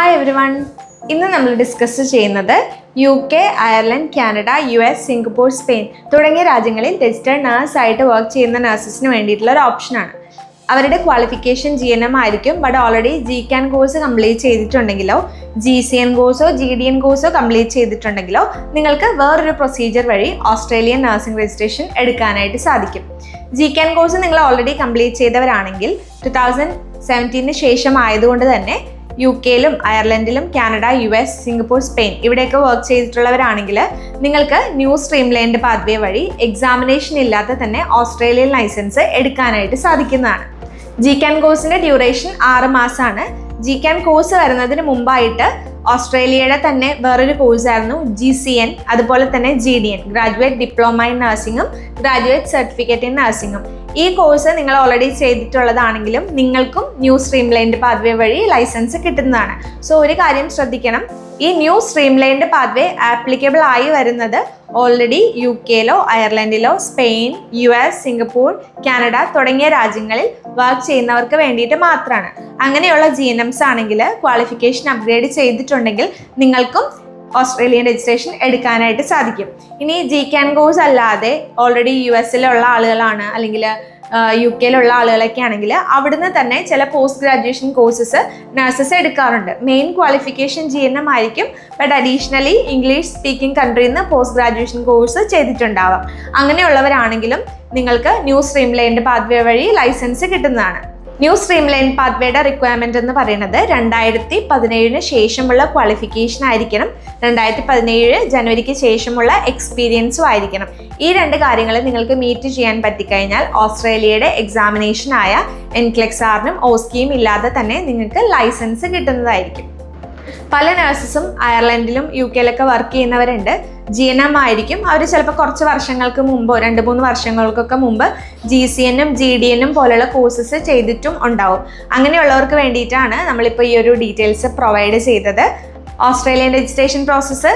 Hi everyone. ഇന്ന് നമ്മൾ discuss ചെയ്യുന്നത് UK, Ireland, Canada, US, Singapore, Spain തുടങ്ങിയ രാജ്യങ്ങളിൽ രജിസ്റ്റേർഡ് നഴ്സായിട്ട് വർക്ക് ചെയ്യുന്ന നഴ്സസിന് വേണ്ടിയിട്ടുള്ള ഒരു ഓപ്ഷനാണ്. അവരുടെ ക്വാളിഫിക്കേഷൻ GNM ആയിരിക്കും. But already GCAN course complete ചെയ്തിട്ടുണ്ടെങ്കിലോ GCN കോഴ്സോ GDN കോഴ്സോ കംപ്ലീറ്റ് ചെയ്തിട്ടുണ്ടെങ്കിലോ നിങ്ങൾക്ക് വേറൊരു പ്രൊസീജിയർ വഴി ഓസ്ട്രേലിയൻ നഴ്സിംഗ് രജിസ്ട്രേഷൻ എടുക്കാനായിട്ട് സാധിക്കും. GCAN കോഴ്സ് നിങ്ങൾ ഓൾറെഡി കംപ്ലീറ്റ് ചെയ്തവരാണെങ്കിൽ 2017 ശേഷം ആയതുകൊണ്ട് തന്നെ UK-ലും അയർലൻഡിലും കാനഡ, US, സിംഗപ്പൂർ, സ്പെയിൻ ഇവിടെയൊക്കെ വർക്ക് ചെയ്തിട്ടുള്ളവരാണെങ്കിൽ നിങ്ങൾക്ക് ന്യൂ സ്ട്രീംലൈൻഡ് പാത്വേ വഴി എക്സാമിനേഷൻ ഇല്ലാതെ തന്നെ ഓസ്ട്രേലിയൻ ലൈസൻസ് എടുക്കാനായിട്ട് സാധിക്കുന്നതാണ്. GCAN കോഴ്സിന്റെ ഡ്യൂറേഷൻ 6 മാസമാണ്. GCAN കോഴ്സ് വരുന്നതിന് മുമ്പായിട്ട് ഓസ്ട്രേലിയയുടെ തന്നെ വേറൊരു കോഴ്സായിരുന്നു GCN, അതുപോലെ തന്നെ GDN, ഗ്രാജുവേറ്റ് ഡിപ്ലോമ ഇൻ നഴ്സിംഗും ഗ്രാജുവേറ്റ് സർട്ടിഫിക്കറ്റ് ഇൻ നഴ്സിംഗും. ഈ കോഴ്സ് നിങ്ങൾ ഓൾറെഡി ചെയ്തിട്ടുള്ളതാണെങ്കിലും നിങ്ങൾക്കും ന്യൂ സ്ട്രീംലൈൻഡ് പാത്വേ വഴി ലൈസൻസ് കിട്ടുന്നതാണ്. സോ ഒരു കാര്യം ശ്രദ്ധിക്കണം, ഈ ന്യൂ സ്ട്രീംലൈൻഡ് പാത്വേ ആപ്ലിക്കബിൾ ആയി വരുന്നത് ഓൾറെഡി UK-ലോ അയർലൻഡിലോ സ്പെയിൻ, US, സിംഗപ്പൂർ, കാനഡ തുടങ്ങിയ രാജ്യങ്ങളിൽ വർക്ക് ചെയ്യുന്നവർക്ക് വേണ്ടിയിട്ട് മാത്രമാണ്. അങ്ങനെയുള്ള GNMs ആണെങ്കിൽ ക്വാളിഫിക്കേഷൻ അപ്ഗ്രേഡ് ചെയ്തിട്ടുണ്ടെങ്കിൽ നിങ്ങൾക്കും ഓസ്ട്രേലിയൻ രജിസ്ട്രേഷൻ എടുക്കാനായിട്ട് സാധിക്കും. ഇനി GCAN കോഴ്സ് അല്ലാതെ ഓൾറെഡി US-ലുള്ള ആളുകളാണ് അല്ലെങ്കിൽ UK-ലുള്ള ആളുകളൊക്കെ ആണെങ്കിൽ അവിടുന്ന് തന്നെ ചില പോസ്റ്റ് ഗ്രാജുവേഷൻ കോഴ്സസ് നഴ്സസ് എടുക്കാറുണ്ട്. മെയിൻ ക്വാളിഫിക്കേഷൻ GNM ആയിരിക്കും. ബട്ട് അഡീഷണലി ഇംഗ്ലീഷ് സ്പീക്കിംഗ് കൺട്രിയിൽ നിന്ന് പോസ്റ്റ് ഗ്രാജുവേഷൻ കോഴ്സ് ചെയ്തിട്ടുണ്ടാവാം. അങ്ങനെയുള്ളവരാണെങ്കിലും നിങ്ങൾക്ക് ന്യൂ സ്ട്രീംലൈൻഡ് പാത്വേ വഴി ലൈസൻസ് കിട്ടുന്നതാണ്. ന്യൂ സ്ട്രീംലൈൻ പാത്വേയുടെ റിക്വയർമെന്റ് എന്ന് പറയുന്നത് 2017 ശേഷമുള്ള ക്വാളിഫിക്കേഷൻ ആയിരിക്കണം. 2017 ജനുവരിക്ക് ശേഷമുള്ള എക്സ്പീരിയൻസും ആയിരിക്കണം. ഈ 2 കാര്യങ്ങൾ നിങ്ങൾക്ക് മീറ്റ് ചെയ്യാൻ പറ്റിക്കഴിഞ്ഞാൽ ഓസ്ട്രേലിയയുടെ എക്സാമിനേഷനായ NCLEX-നും OSCEയും ഇല്ലാതെ തന്നെ നിങ്ങൾക്ക് ലൈസൻസ് കിട്ടുന്നതായിരിക്കും. പല നഴ്സസും അയർലൻഡിലും UK-ലൊക്കെ വർക്ക് ചെയ്യുന്നവരുണ്ട്. GNM ആയിരിക്കും. അവർ ചിലപ്പോൾ കുറച്ച് വർഷങ്ങൾക്ക് മുമ്പോ 2-3 വർഷങ്ങൾക്കൊക്കെ മുമ്പ് GCN-ഉം GDN-ഉം പോലുള്ള കോഴ്സസ് ചെയ്തിട്ടും ഉണ്ടാവും. അങ്ങനെയുള്ളവർക്ക് വേണ്ടിയിട്ടാണ് നമ്മളിപ്പോൾ ഈ ഒരു ഡീറ്റെയിൽസ് പ്രൊവൈഡ് ചെയ്തത്. ഓസ്ട്രേലിയൻ രജിസ്ട്രേഷൻ പ്രോസസ്സ്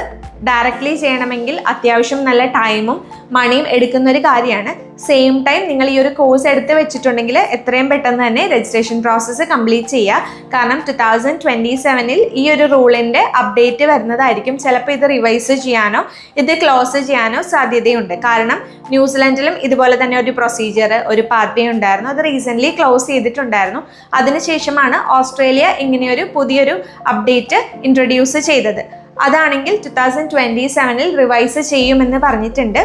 ഡയറക്റ്റ്ലി ചെയ്യണമെങ്കിൽ അത്യാവശ്യം നല്ല ടൈമും മണിയും എടുക്കുന്ന ഒരു കാര്യമാണ്. സെയിം ടൈം നിങ്ങൾ ഈ ഒരു കോഴ്സ് എടുത്ത് വെച്ചിട്ടുണ്ടെങ്കിൽ എത്രയും പെട്ടെന്ന് തന്നെ രജിസ്ട്രേഷൻ പ്രോസസ്സ് കംപ്ലീറ്റ് ചെയ്യുക. കാരണം 2027 ഈ ഒരു റൂളിൻ്റെ അപ്ഡേറ്റ് വരുന്നതായിരിക്കും. ചിലപ്പോൾ ഇത് റിവൈസ് ചെയ്യാനോ ഇത് ക്ലോസ് ചെയ്യാനോ സാധ്യതയുണ്ട്. കാരണം ന്യൂസിലൻഡിലും ഇതുപോലെ തന്നെ ഒരു പ്രൊസീജിയർ, ഒരു പാത്വേ ഉണ്ടായിരുന്നു. അത് റീസെൻ്റ്ലി ക്ലോസ് ചെയ്തിട്ടുണ്ടായിരുന്നു. അതിനുശേഷമാണ് ഓസ്ട്രേലിയ ഇങ്ങനെയൊരു പുതിയൊരു അപ്ഡേറ്റ് ഇൻട്രൊഡ്യൂസ് ചെയ്തത്. അതാണെങ്കിൽ 2027 റിവൈസ് ചെയ്യുമെന്ന് പറഞ്ഞിട്ടുണ്ട്.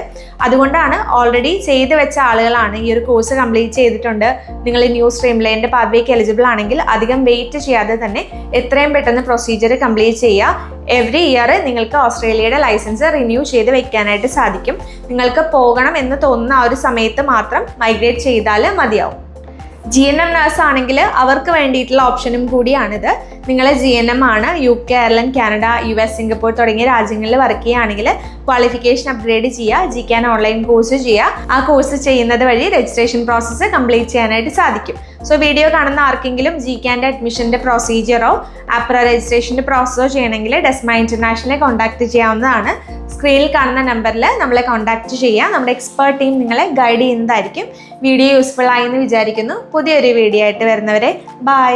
അതുകൊണ്ടാണ് ഓൾറെഡി ചെയ്ത് വെച്ച ആളുകളാണ് ഈ ഒരു കോഴ്സ് കംപ്ലീറ്റ് ചെയ്തിട്ടുണ്ട്, നിങ്ങൾ ന്യൂ സ്ട്രീംലൈൻഡ് പാത്വേക്ക് എലിജിബിൾ ആണെങ്കിൽ അധികം വെയിറ്റ് ചെയ്യാതെ തന്നെ എത്രയും പെട്ടെന്ന് പ്രൊസീജിയർ കംപ്ലീറ്റ് ചെയ്യുക. എവറി ഇയർ നിങ്ങൾക്ക് ഓസ്ട്രേലിയയുടെ ലൈസൻസ് റിന്യൂ ചെയ്ത് വെക്കാനായിട്ട് സാധിക്കും. നിങ്ങൾക്ക് പോകണം എന്ന് തോന്നുന്ന ആ ഒരു സമയത്ത് മാത്രം മൈഗ്രേറ്റ് ചെയ്താൽ മതിയാവും. GNM നഴ്സ് ആണെങ്കിൽ അവർക്ക് വേണ്ടിയിട്ടുള്ള ഓപ്ഷനും കൂടിയാണിത്. നിങ്ങൾ GNM ആണ്, UK, Ireland, Canada, US, Singapore തുടങ്ങിയ രാജ്യങ്ങളിൽ വർക്ക് ചെയ്യുകയാണെങ്കിൽ ക്വാളിഫിക്കേഷൻ അപ്ഗ്രേഡ് ചെയ്യുക, GCAN ഓൺലൈൻ കോഴ്സ് ചെയ്യുക. ആ കോഴ്സ് ചെയ്യുന്നത് വഴി രജിസ്ട്രേഷൻ പ്രോസസ്സ് കംപ്ലീറ്റ് ചെയ്യാനായിട്ട് സാധിക്കും. സോ വീഡിയോ കാണുന്ന ആർക്കെങ്കിലും GCAN അഡ്മിഷൻ്റെ പ്രൊസീജിയറോ APRA രജിസ്ട്രേഷൻ്റെ പ്രോസസ്സോ ചെയ്യണമെങ്കിൽ ഡെസ്മ ഇന്റർനാഷണലെ കോൺടാക്ട് ചെയ്യാവുന്നതാണ്. സ്ക്രീനിൽ കാണുന്ന നമ്പറിൽ നമ്മളെ കോൺടാക്ട് ചെയ്യുക. നമ്മുടെ എക്സ്പേർട്ട് ടീം നിങ്ങളെ ഗൈഡ് ചെയ്യുന്നതായിരിക്കും. വീഡിയോ യൂസ്ഫുൾ ആയി എന്ന് വിചാരിക്കുന്നു. പുതിയൊരു വീഡിയോ ആയിട്ട് വരുന്നവരെ ബൈ.